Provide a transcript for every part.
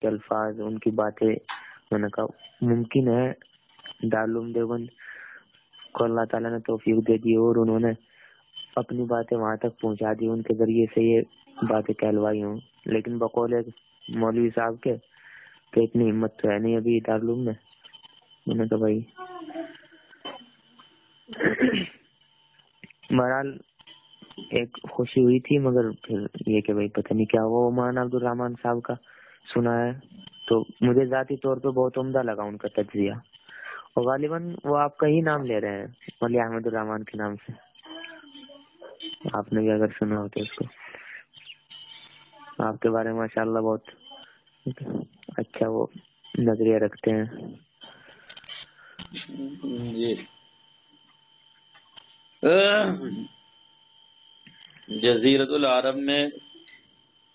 کے الفاظ، ان کی باتیں، میں نے کہا ممکن ہے دارالعلوم دیوبند کو اللہ تعالیٰ نے توفیق دے دی اور انہوں نے اپنی باتیں وہاں تک پہنچا دی، ان کے ذریعے سے یہ باتیں کہلوائی ہوں، لیکن بقول ایک مولوی صاحب کے کہ اتنی ہمت تو ہے نہیں ابھی دارالعلوم میں نے کہا بھائی بہرحال ایک خوشی ہوئی تھی، مگر پھر یہ کہ بھائی پتہ نہیں کیا وہ مولانا عبد الرحمان صاحب کا سنا ہے تو مجھے ذاتی طور پہ بہت عمدہ لگا ان کا تجزیہ، اور غالباً وہ آپ کا ہی نام لے رہے ہیں مولی احمد الرحمان کے نام سے، آپ نے بھی اگر سنا ہو تو اس کو، آپ کے بارے میں ماشاءاللہ بہت اچھا وہ نظریہ رکھتے ہیں. جی جزیرۃ العرب میں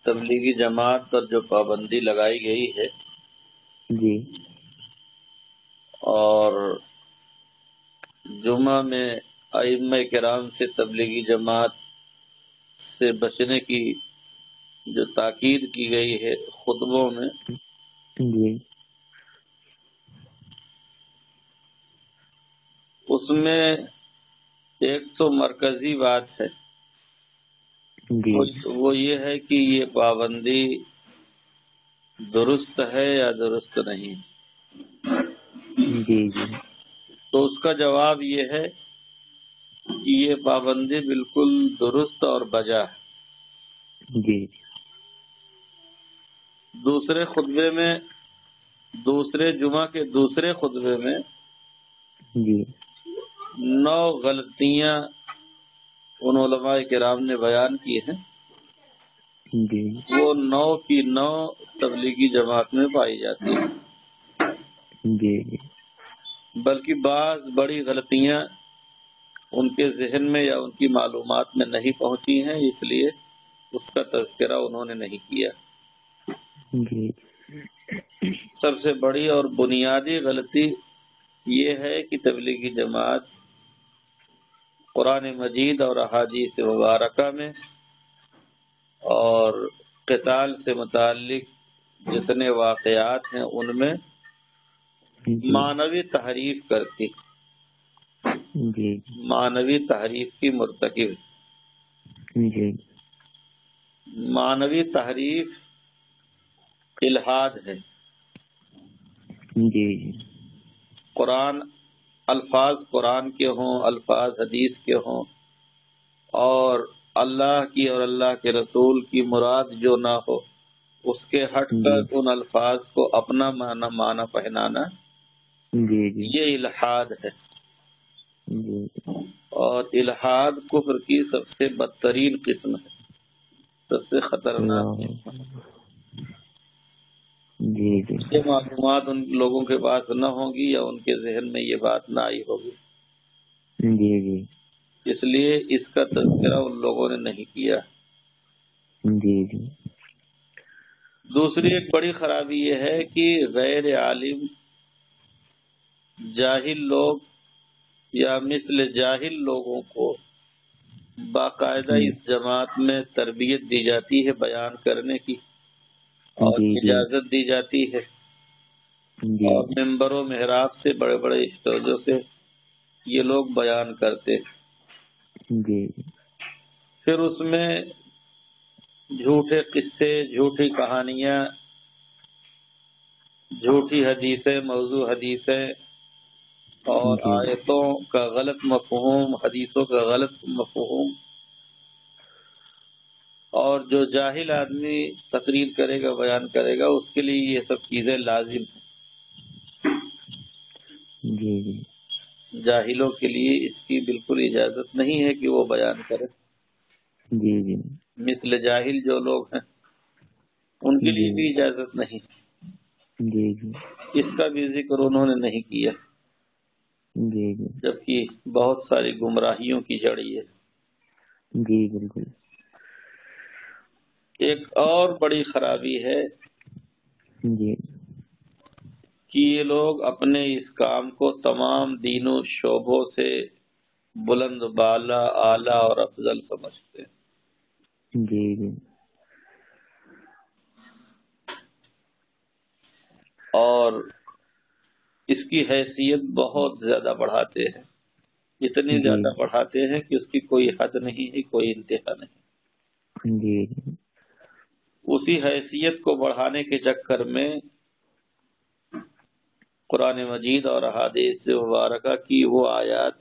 تبلیغی جماعت پر جو پابندی لگائی گئی ہے جی، اور جمعہ میں ائمہ کرام سے تبلیغی جماعت سے بچنے کی جو تاکید کی گئی ہے خطبوں میں، جی، اس میں ایک تو مرکزی بات ہے، جی، وہ یہ ہے کہ یہ پابندی درست ہے یا درست نہیں. جی، جی، تو اس کا جواب یہ ہے کہ یہ پابندی بالکل درست اور بجا ہے. جی، دوسرے خطبے میں، دوسرے جمعہ کے دوسرے خطبے میں جی، 9 غلطیاں ان علماء کرام نے بیان کی ہیں، جی، وہ 9 کی 9 تبلیغی جماعت میں پائی جاتی ہیں، جی، جی، بلکہ بعض بڑی غلطیاں ان کے ذہن میں یا ان کی معلومات میں نہیں پہنچی ہیں، اس لیے اس کا تذکرہ انہوں نے نہیں کیا. جی، سب سے بڑی اور بنیادی غلطی یہ ہے کہ تبلیغی جماعت قرآن مجید اور احادیث مبارکہ میں اور قتال سے متعلق جتنے واقعات ہیں ان میں جی، معنوی تحریف کرتی، جی، معنوی تحریف کی مرتکب. جی، معنوی تحریف الحاد ہے. جی، قرآن الفاظ قرآن کے ہوں، الفاظ حدیث کے ہوں، اور اللہ کی اور اللہ کے رسول کی مراد جو نہ ہو اس کے ہٹ جی، کر ان الفاظ کو اپنا معنی پہنانا، جی، جی، یہ الحاد ہے. جی، اور الحاد کفر کی سب سے بدترین قسم ہے، سب سے خطرناک اللہ، قسم ہے. جی، جی، یہ معلومات ان لوگوں کے پاس نہ ہوں گی یا ان کے ذہن میں یہ بات نہ آئی ہوگی، جی، جی، اس لیے اس کا تذکرہ ان لوگوں نے نہیں کیا. جی، جی، دوسری ایک بڑی خرابی یہ ہے کہ غیر عالم جاہل لوگ یا مثل جاہل لوگوں کو باقاعدہ اس جماعت میں تربیت دی جاتی ہے بیان کرنے کی، اور جی، جی، اجازت دی جاتی ہے، جی، اور ممبر و محراب سے بڑے بڑے اسٹیجوں سے یہ لوگ بیان کرتے ہیں. جی، پھر اس میں جھوٹے قصے، جھوٹی کہانیاں، جھوٹی حدیثیں، موضوع حدیثیں اور جی، آیتوں کا غلط مفہوم، حدیثوں کا غلط مفہوم، اور جو جاہل آدمی تقریر کرے گا، بیان کرے گا، اس کے لیے یہ سب چیزیں لازم ہیں. جی، جی، جاہلوں کے لیے اس کی بالکل اجازت نہیں ہے کہ وہ بیان کرے. جی، جی، مثل جاہل جو لوگ ہیں ان کے لیے بھی اجازت نہیں. جی، جی، اس کا بھی ذکر انہوں نے نہیں کیا، جی، جی، جبکہ بہت ساری گمراہیوں کی جڑ ہے. جی، بالکل. ایک اور بڑی خرابی ہے جی، کہ یہ لوگ اپنے اس کام کو تمام دینوں شعبوں سے بلند بالا، اعلیٰ اور افضل سمجھتے ہیں. جی، جی، اور اس کی حیثیت بہت زیادہ بڑھاتے ہیں، اتنی زیادہ بڑھاتے ہیں کہ اس کی کوئی حد نہیں ہے، کوئی انتہا نہیں۔ جی اسی حیثیت کو بڑھانے کے چکر میں قرآن مجید اور احادیث مبارکہ کی وہ آیات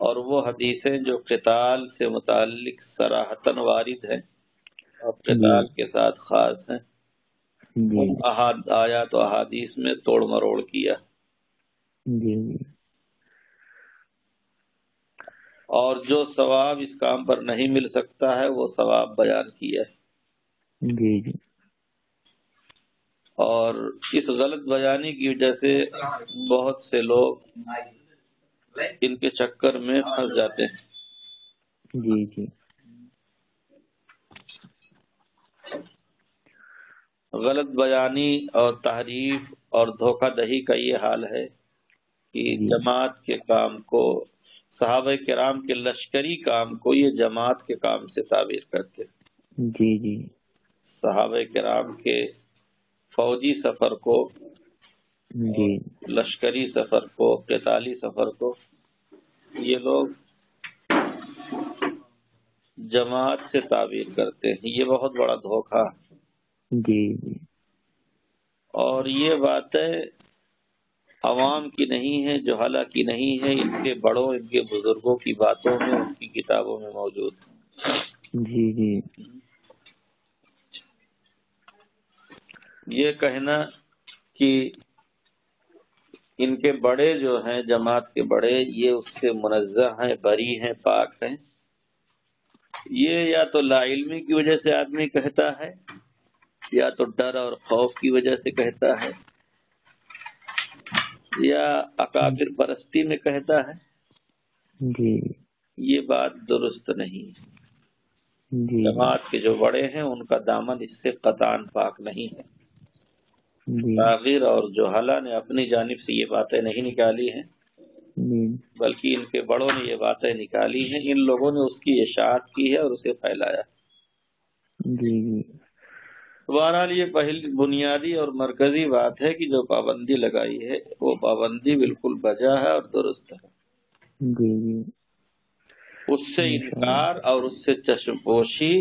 اور وہ حدیثیں جو قتال سے متعلق صراحتاً وارد ہیں اور قتال کے ساتھ خاص ہیں، ان آیات و احادیث میں توڑ مروڑ کیا، جی اور جو ثواب اس کام پر نہیں مل سکتا ہے وہ ثواب بیان کیا ہے۔ جی جی اور اس غلط بیانی کی وجہ سے بہت سے لوگ ان کے چکر میں پھنس جاتے ہیں۔ جی جی غلط بیانی اور تحریف اور دھوکہ دہی کا یہ حال ہے کہ جماعت کے کام کو، صحابہ کرام کے لشکری کام کو یہ جماعت کے کام سے تعبیر کرتے ہیں۔ جی جی صحابہ کرام کے فوجی سفر کو، جی لشکری سفر کو، قتالی سفر کو یہ لوگ جماعت سے تعبیر کرتے ہیں۔ یہ بہت بڑا دھوکہ جی جی اور یہ باتیں عوام کی نہیں ہے، جہالہ کی نہیں ہے، ان کے بڑوں، ان کے بزرگوں کی باتوں میں، ان کی کتابوں میں موجود ہے۔ جی جی یہ کہنا کہ ان کے بڑے جو ہیں، جماعت کے بڑے، یہ اس سے منزہ ہیں، بری ہیں، پاک ہیں، یہ یا تو لا علمی کی وجہ سے آدمی کہتا ہے، یا تو ڈر اور خوف کی وجہ سے کہتا ہے، یا اکابر پرستی میں کہتا ہے۔ جی یہ بات درست نہیں۔ جی جماعت کے جو بڑے ہیں ان کا دامن اس سے قطعاً پاک نہیں ہے۔ جی طاغر اور جہالہ نے اپنی جانب سے یہ باتیں نہیں نکالی ہیں، بلکہ ان کے بڑوں نے یہ باتیں نکالی ہیں، ان لوگوں نے اس کی اشاعت کی ہے اور اسے پھیلایا۔ جی بہرحال یہ پہلی بنیادی اور مرکزی بات ہے کہ جو پابندی لگائی ہے وہ پابندی بالکل بجا ہے اور درست ہے۔ جی جی اس سے انکار اور اس سے چشم پوشی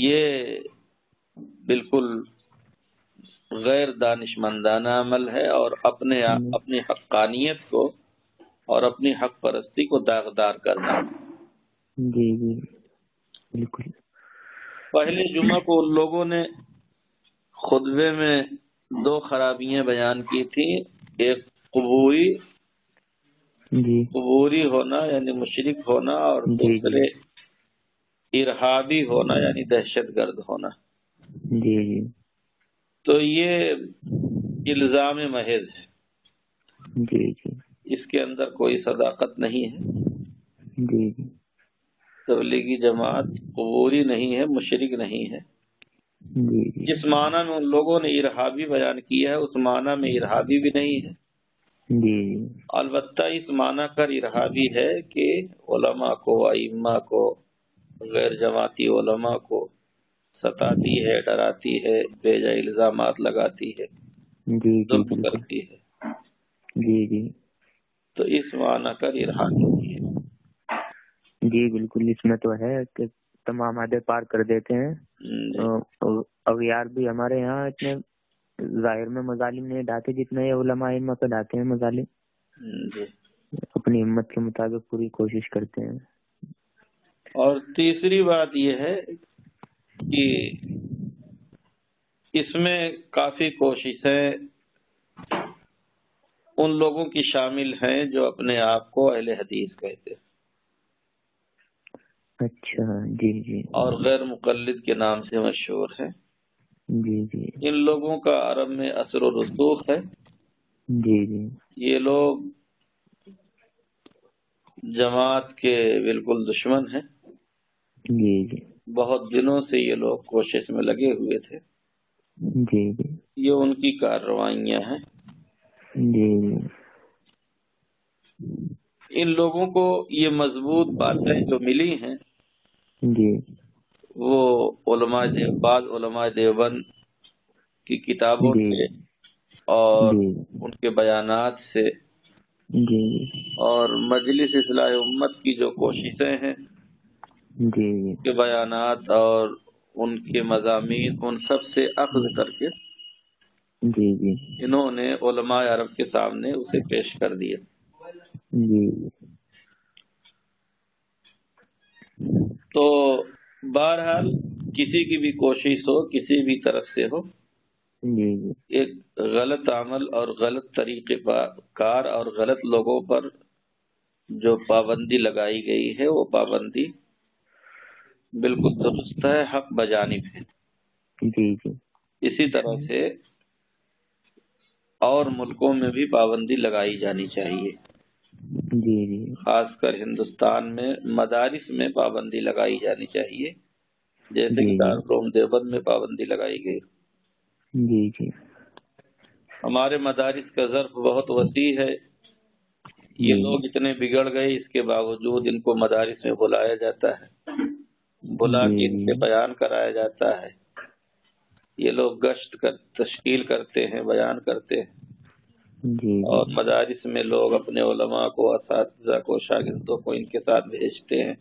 یہ بالکل غیر دانشمندانہ عمل ہے، اور اپنی حقانیت کو اور اپنی حق پرستی کو داغدار کرنا۔ جی جی بالکل۔ پہلے جمعہ کو ان لوگوں نے خطبے میں دو خرابیاں بیان کی تھی، ایک قبوری ہونا یعنی مشرک ہونا، اور دوسرے ارہابی ہونا یعنی دہشت گرد ہونا۔ جی جی تو یہ الزام محض ہے، جی جی اس کے اندر کوئی صداقت نہیں ہے۔ جی جی تبلیغی جماعت قبوری نہیں ہے، مشرک نہیں ہے۔ جی جی جس معنی میں ان لوگوں نے ارہابی بیان کیا ہے اس معنی میں ارہابی بھی نہیں ہے۔ جی البتہ اس معنی کر ارہابی ہے کہ علماء کو، ائمہ کو، غیر جماعتی علماء کو ستاتی ہے، ڈراتی ہے، بے جا الزامات لگاتی ہے، جی ظلم کرتی ہے، جی جی تو اس معنی کر ارہابی ہے۔ جی بالکل، اس میں تو ہے کہ تمام حدیں پار کر دیتے ہیں۔ اغیار بھی ہمارے یہاں اتنے ظاہر میں مظالم نہیں ڈھاتے جتنے یہ علماء ائمہ پہ ڈھاتے ہیں مظالم، اپنی ہمت کے مطابق پوری کوشش کرتے ہیں۔ اور تیسری بات یہ ہے کہ اس میں کافی کوششیں ان لوگوں کی شامل ہیں جو اپنے آپ کو اہل حدیث کہتے ہیں، اچھا جی جی، اور غیر مقلد کے نام سے مشہور ہیں۔ جی جی ان لوگوں کا عرب میں اثر و رسوخ ہے۔ جی جی یہ لوگ جماعت کے بالکل دشمن ہیں۔ جی جی بہت دنوں سے یہ لوگ کوشش میں لگے ہوئے تھے۔ جی جی یہ ان کی کارروائیاں ہیں۔ جی جی ان لوگوں کو یہ مضبوط باتیں جو ملی ہیں جی وہ بعض علماء دیوبند کی کتابوں سے اور ان کے بیانات سے اور مجلس اصلاح امت کی جو کوششیں ہیں ان کے بیانات اور ان کے مضامین ان سب سے اخذ کر کے انہوں نے علماء عرب کے سامنے اسے پیش کر دیا۔ تو بہرحال کسی کی بھی کوشش ہو، کسی بھی طرف سے ہو، ایک غلط عمل اور غلط طریقے کار اور غلط لوگوں پر جو پابندی لگائی گئی ہے وہ پابندی بالکل درست ہے، حق بجانب ہے۔ اسی طرح سے اور ملکوں میں بھی پابندی لگائی جانی چاہیے، خاص کر ہندوستان میں مدارس میں پابندی لگائی جانی چاہیے، جیسے کہ دارالعلوم دیوبند میں پابندی لگائی گئی۔ ہمارے مدارس کا ظرف بہت وسیع ہے، یہ لوگ اتنے بگڑ گئے، اس کے باوجود ان کو مدارس میں بلایا جاتا ہے، بلا کے ان سے بیان کرایا جاتا ہے، یہ لوگ گشت تشکیل کرتے ہیں، بیان کرتے ہیں، اور مدارس میں لوگ اپنے علماء کو، اساتذہ کو، شاگردوں کو ان کے ساتھ بھیجتے ہیں،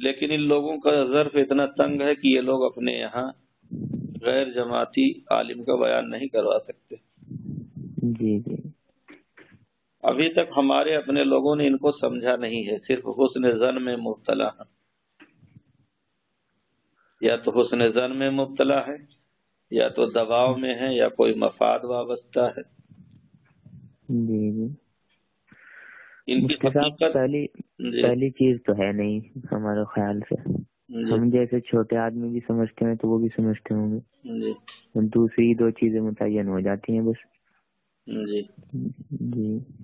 لیکن ان لوگوں کا ظرف اتنا تنگ ہے کہ یہ لوگ اپنے یہاں غیر جماعتی عالم کا بیان نہیں کروا سکتے۔ ابھی تک ہمارے اپنے لوگوں نے ان کو سمجھا نہیں ہے، صرف حسن ظن میں مبتلا ہے، یا تو حسن ظن میں مبتلا ہے، یا تو دباؤ میں ہے، یا کوئی مفاد وابستہ ہے۔ ان کی حقیقت پہلی چیز تو ہے نہیں ہمارے خیال سے، ہم جیسے چھوٹے آدمی بھی سمجھتے ہیں تو وہ بھی سمجھتے ہوں گے، دوسری دو چیزیں متعین ہو جاتی ہیں بس۔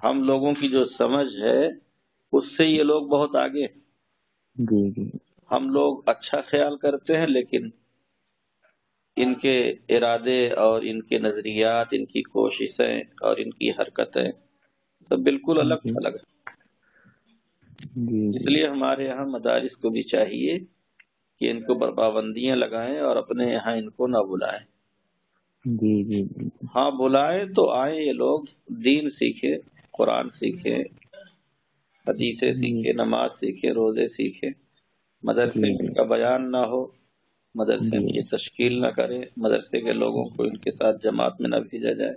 ہم لوگوں کی جو سمجھ ہے اس سے یہ لوگ بہت آگے، ہم لوگ اچھا خیال کرتے ہیں، لیکن ان کے ارادے اور ان کے نظریات، ان کی کوششیں اور ان کی حرکتیں سب بالکل الگ تھلگ ہے۔ اس لیے ہمارے یہاں مدارس کو بھی چاہیے کہ ان کو پابندیاں لگائیں اور اپنے یہاں ان کو نہ بلائیں۔ ہاں بلائیں تو آئیں یہ لوگ، دین سیکھیں، قرآن سیکھیں، حدیثیں سیکھیں، نماز سیکھیں، روزے سیکھیں، مدرسے میں ان کا بیان نہ ہو، مدرسے میں یہ تشکیل نہ کریں، مدرسے کے لوگوں کو ان کے ساتھ جماعت میں نہ بھیجا جائے،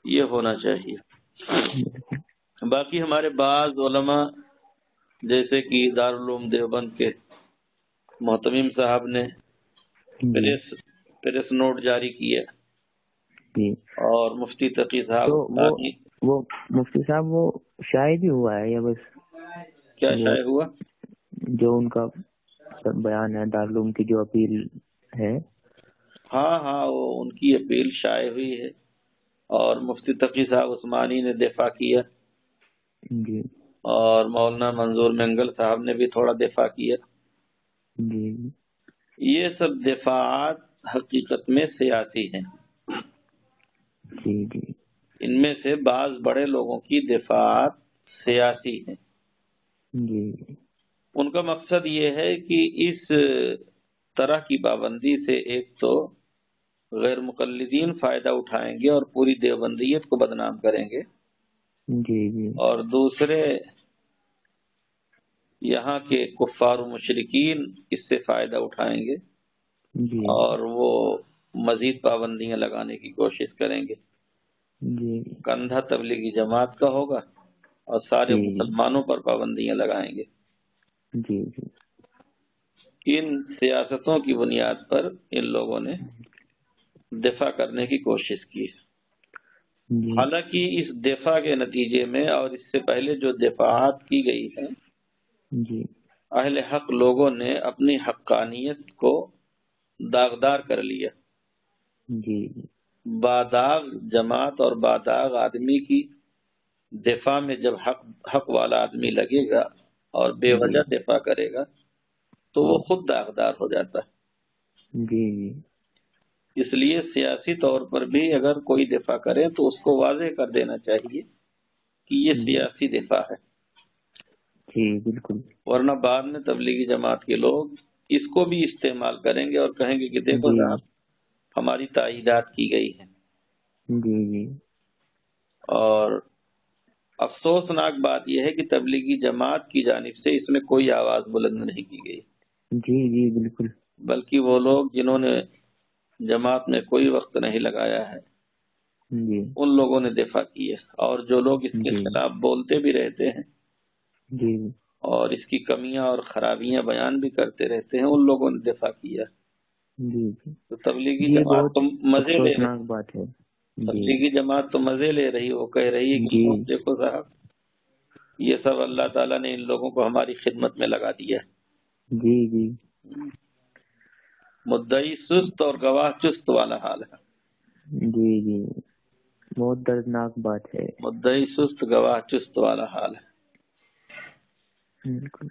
یہ ہونا چاہیے۔ باقی ہمارے بعض علماء جیسے کہ دارالعلوم دیوبند کے محتمم صاحب نے پریس نوٹ جاری کیا، اور مفتی تقی صاحب وہ مفتی صاحب وہ شائع بھی ہوا ہے یا بس؟ کیا شائع ہوا؟ جو ان کا بیان ہے، دارالعلوم کی جو اپیل ہے۔ ہاں وہ ان کی اپیل شائع ہوئی ہے، اور مفتی تقی صاحب عثمانی نے دفاع کیا، اور مولانا منظور منگل صاحب نے بھی تھوڑا دفاع کیا۔ یہ سب دفاعات حقیقت میں سیاسی ہیں، ان میں سے بعض بڑے لوگوں کی دفاعات سیاسی ہیں۔ ان کا مقصد یہ ہے کہ اس طرح کی پابندی سے ایک تو غیر مقلدین فائدہ اٹھائیں گے اور پوری دیوبندیت کو بدنام کریں گے، اور دوسرے یہاں کے کفار و مشرکین اس سے فائدہ اٹھائیں گے، اور وہ مزید پابندیاں لگانے کی کوشش کریں گے۔ کندھا تبلیغی جماعت کا ہوگا اور سارے مسلمانوں پر پابندیاں لگائیں گے۔ ان سیاستوں کی بنیاد پر ان لوگوں نے دفاع کرنے کی کوشش کی ہے۔ حالانکہ اس دفاع کے نتیجے میں اور اس سے پہلے جو دفاعات کی گئی ہیں، اہل حق لوگوں نے اپنی حقانیت کو داغدار کر لیا۔ باداغ جماعت اور باداغ آدمی کی دفاع میں جب حق والا آدمی لگے گا اور بے وجہ دفاع کرے گا تو وہ خود داغدار ہو جاتا ہے۔ اس لیے سیاسی طور پر بھی اگر کوئی دفاع کرے تو اس کو واضح کر دینا چاہیے کہ یہ سیاسی دفاع ہے، بالکل، ورنہ بعد میں تبلیغی جماعت کے لوگ اس کو بھی استعمال کریں گے اور کہیں گے کہ دیکھو جی صاحب ہماری تائیدات کی گئی ہیں. جی جی اور افسوسناک بات یہ ہے کہ تبلیغی جماعت کی جانب سے اس میں کوئی آواز بلند نہیں کی گئی، جی جی بالکل. بلکہ وہ لوگ جنہوں نے جماعت میں کوئی وقت نہیں لگایا ہے جی ان لوگوں نے دفاع کی ہے، اور جو لوگ اس کے جی خلاف بولتے بھی رہتے ہیں جی اور اس کی کمیاں اور خرابیاں بیان بھی کرتے رہتے ہیں ان لوگوں نے دفاع کیا. جی جی تو تبلیغی یہ جماعت بہت تو مزے لے رہی افسوسناک بات ہے. جی تبلیغی جماعت تو مزے لے رہی، وہ کہہ رہی ہے کہ جی دیکھو صاحب یہ سب اللہ تعالیٰ نے ان لوگوں کو ہماری خدمت میں لگا دیا. جی جی مدعی سست اور گواہ چست والا حال ہے. جی جی بہت دردناک بات ہے. مدعی سست گواہ چست والا حال ہے. بالکل.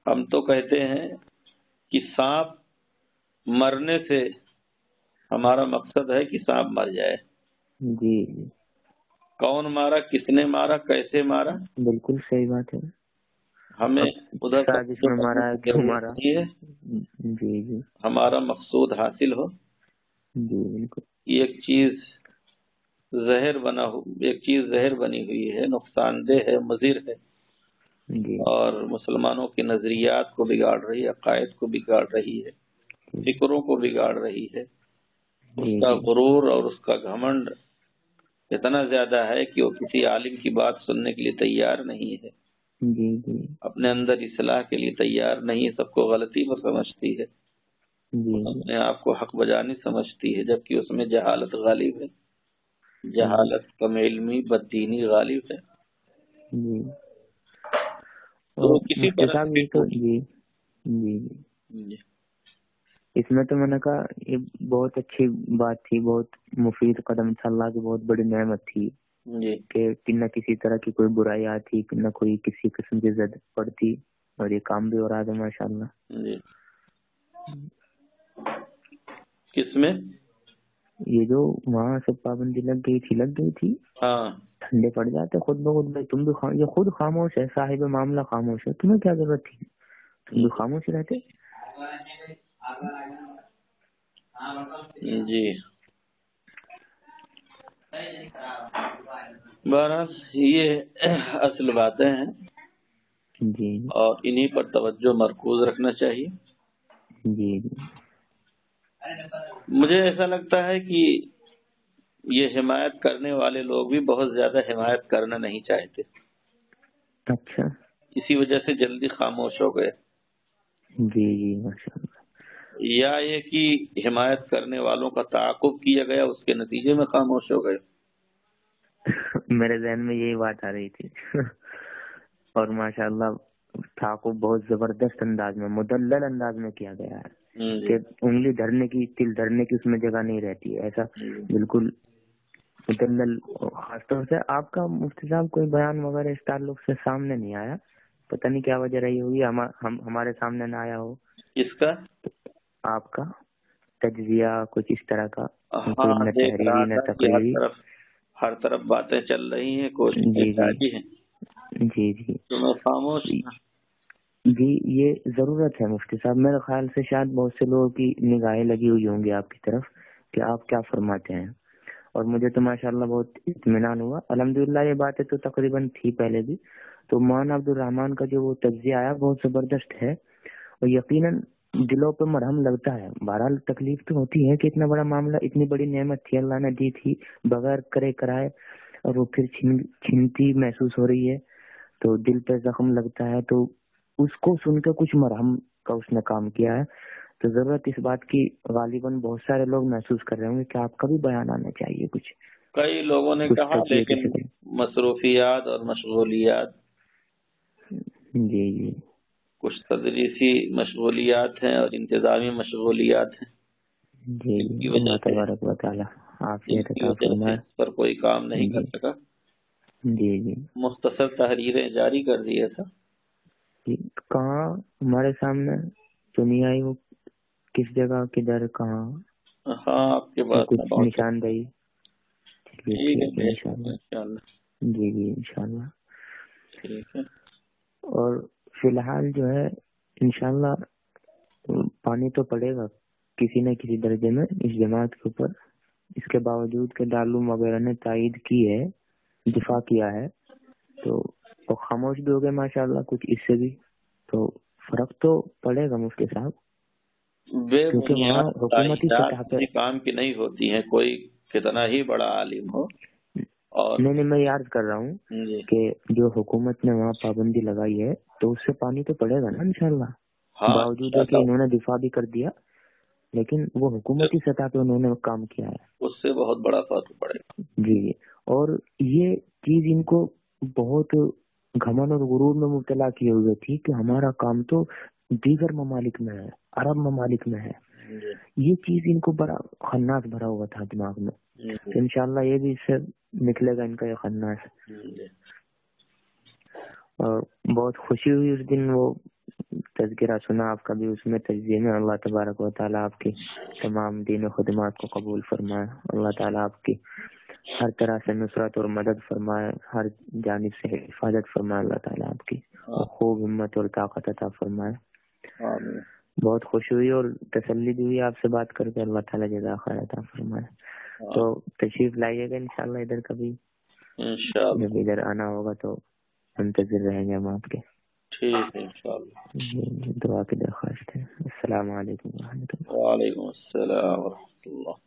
ہم تو کہتے ہیں کہ سانپ مرنے سے ہمارا مقصد ہے کہ سانپ مر جائے. جی جی کون مارا، کس نے مارا، کیسے مارا، بالکل صحیح بات ہے. ہمیں اب ادھر سازش میں کرنے مارا ہے، کی کیوں ضرورت مارا؟ نہیں ہے. جی جی ہمارا مقصود حاصل ہو. جی بالکل. ایک چیز ایک چیز زہر بنی ہوئی ہے، نقصان دہ ہے، مضر ہے جی اور مسلمانوں کے نظریات کو بگاڑ رہی ہے، عقائد کو بگاڑ رہی ہے، فکروں کو بگاڑ رہی ہے. اس جی کا جی غرور اور اس کا گھمنڈ اتنا زیادہ ہے کہ وہ کسی عالم کی بات سننے کے لیے تیار نہیں ہے، جی جی اپنے اندر اصلاح کے لیے تیار نہیں ہے، سب کو غلطی پر سمجھتی ہے، جی اپنے آپ کو حق بجانی سمجھتی ہے، جبکہ اس میں جہالت غالب ہے، جہالت، کم علمی، بددینی غالب ہے. جی تو اور کسی مفتی طرح صاحب سے یہ تو جی جی جی جی اس میں تو میں نے کہا یہ بہت اچھی بات تھی، بہت مفید قدم تھا، اللہ کی بہت بڑی نعمت تھی جی کہ نہ کسی طرح کی کوئی برائی آتی، نہ کوئی کسی قسم کی زد پڑتی، اور یہ کام بھی ہو رہا تھا ماشاء اللہ. جی کس میں؟ یہ جو وہاں سب پابندی لگ گئی تھی ہاں ٹھنڈے پڑ جاتے خود بخود. بھائی تم بھی یہ خود خاموش ہے، صاحب معاملہ خاموش ہے، تمہیں کیا ضرورت تھی؟ تم بھی خاموش رہتے. جی بہرحال یہ اصل باتیں ہیں جی اور انہی پر توجہ مرکوز رکھنا چاہیے. جی جی مجھے ایسا لگتا ہے کہ یہ حمایت کرنے والے لوگ بھی بہت زیادہ حمایت کرنا نہیں چاہتے، اچھا. اسی وجہ سے جلدی خاموش ہو گئے، جی جی ماشاء اللہ. یا یہ کہ حمایت کرنے والوں کا تعاقب کیا گیا اس کے نتیجے میں خاموش ہو گئے. میرے ذہن میں یہی بات آ رہی تھی. اور ماشاء اللہ تعاقب بہت زبردست انداز میں، مدلل انداز میں کیا گیا ہے جی کہ انگلی دھرنے کی، تل دھرنے کی اس میں جگہ نہیں رہتی ہے. ایسا بالکل مدلل. خاص طور سے آپ کا مفتی صاحب کوئی بیان وغیرہ اس تعلق سے سامنے نہیں آیا، پتہ نہیں کیا وجہ رہی ہوگی، ہمارے سامنے نہ آیا ہو. اس کا آپ کا تجزیہ کچھ اس طرح کا، کوئی ہاں نہ دیکھ تحریری رہا نہ تھا کہ تقریری. ہر طرف باتیں چل رہی ہیں، کوششیں جی جی جاری ہیں، جی جی تو میں خاموش. جی یہ ضرورت ہے مفتی صاحب. میرے خیال سے شاید بہت سے لوگوں کی نگاہیں لگی ہوئی ہوں گی آپ کی طرف کہ آپ کیا فرماتے ہیں، اور مجھے تو ماشاءاللہ بہت اطمینان ہوا. الحمدللہ یہ باتیں تو تقریباً تھی پہلے بھی. تو مولانا عبدالرحمان کا جو وہ تجزیہ آیا بہت زبردست ہے، اور یقیناً دلوں پہ مرہم لگتا ہے. بہرحال تکلیف تو ہوتی ہے کہ اتنا بڑا معاملہ، اتنی بڑی نعمت تھی اللہ نے دی تھی بغیر کرے کرائے، اور وہ پھر چھنتی محسوس ہو رہی ہے تو دل پہ زخم لگتا ہے. تو اس کو سن کے کچھ مرہم کا اس نے کام کیا ہے. تو ضرورت اس بات کی غالباً بہت سارے لوگ محسوس کر رہے ہوں گے کہ آپ کا بھی بیان آنا چاہیے کچھ کئی لوگوں نے کہا، تجزیے کی لیکن شکل. مصروفیات اور مشغولیات، جی جی کچھ تدریسی مشغولیات ہیں اور انتظامی مشغولیات ہیں، جی جن کی جی وجہ اللہ سے تبارک و تعالی عافیت عطا فرمائے. اس پر کوئی کام نہیں جی کر سکا. جی جی مختصر تحریریں جاری کر دیا تھا. جی کہاں ہمارے سامنے تو نہیں آئی وہ، کس جگہ کدھر کہاں؟ ہاں آپ کے وہ پاس میں کچھ پہنچے. نشاندہی. چلیے ٹھیک ہے، ٹھیک ہے بھیج دوں گا انشاءاللہ. انشاءاللہ. جی جی انشاءاللہ. ٹھیک ہے. اور فی الحال جو ہے انشاءاللہ پانی تو پڑے گا کسی نہ کسی درجے میں اس جماعت کے اوپر، اس کے باوجود کہ دارالعلوم وغیرہ نے تائید کی ہے، دفاع کیا ہے، تو وہ خاموش بھی ہو گئے ماشاء اللہ کچھ اس سے بھی، تو فرق تو پڑے گا مفتی صاحب، بے کیونکہ وہاں بنیاد حکومتی سطح پہ کسی کام کی نہیں ہوتی ہیں، کوئی کتنا ہی بڑا عالم ہو. اور نہیں میں یہ عرض کر رہا ہوں جی کہ جو حکومت نے وہاں پابندی لگائی ہے تو اس سے پانی تو پڑے گا نا انشاءاللہ، ہاں باوجود ہے کہ انہوں نے دفاع بھی کر دیا، لیکن وہ حکومتی سطح پہ انہوں نے کام کیا ہے. اس سے بہت بڑا فرق پڑے گا. جی، اور یہ چیز ان کو بہت گھمن اور غرور میں مبتلا کیے ہوئے تھی کہ ہمارا کام تو دیگر ممالک میں ہے، عرب ممالک میں ہے. یہ چیز ان کو بڑا خناس بھرا ہوا تھا دماغ میں. تو انشاءاللہ یہ بھی اس سے نکلے گا ان کا یہ خناس. اور بہت خوشی ہوئی اس دن وہ تذکرہ سنا آپ کا بھی، اس میں تجزیے میں اللہ تبارک و تعالیٰ آپ کی تمام دین و خدمات کو قبول فرمائے، اللہ تعالیٰ آپ کی ہر طرح سے نصرت اور مدد فرمائے، ہر جانب سے حفاظت فرمائے، اللہ تعالیٰ آپ کی خوب ہمت اور طاقت عطا فرمائے. بہت خوشی ہوئی اور تسلی بھی ہوئی آپ سے بات کر کے، اللہ تعالیٰ جزا خیر عطا فرمائے. تو تشریف لائیے گا انشاءاللہ ادھر کبھی، جب ادھر آنا ہوگا تو منتظر رہیں گے ہم آپ کے. ٹھیک ہے انشاءاللہ. دعا کی درخواست ہے. السلام علیکم و رحمۃ اللہ. وعلیکم السلام ورحمۃ اللہ.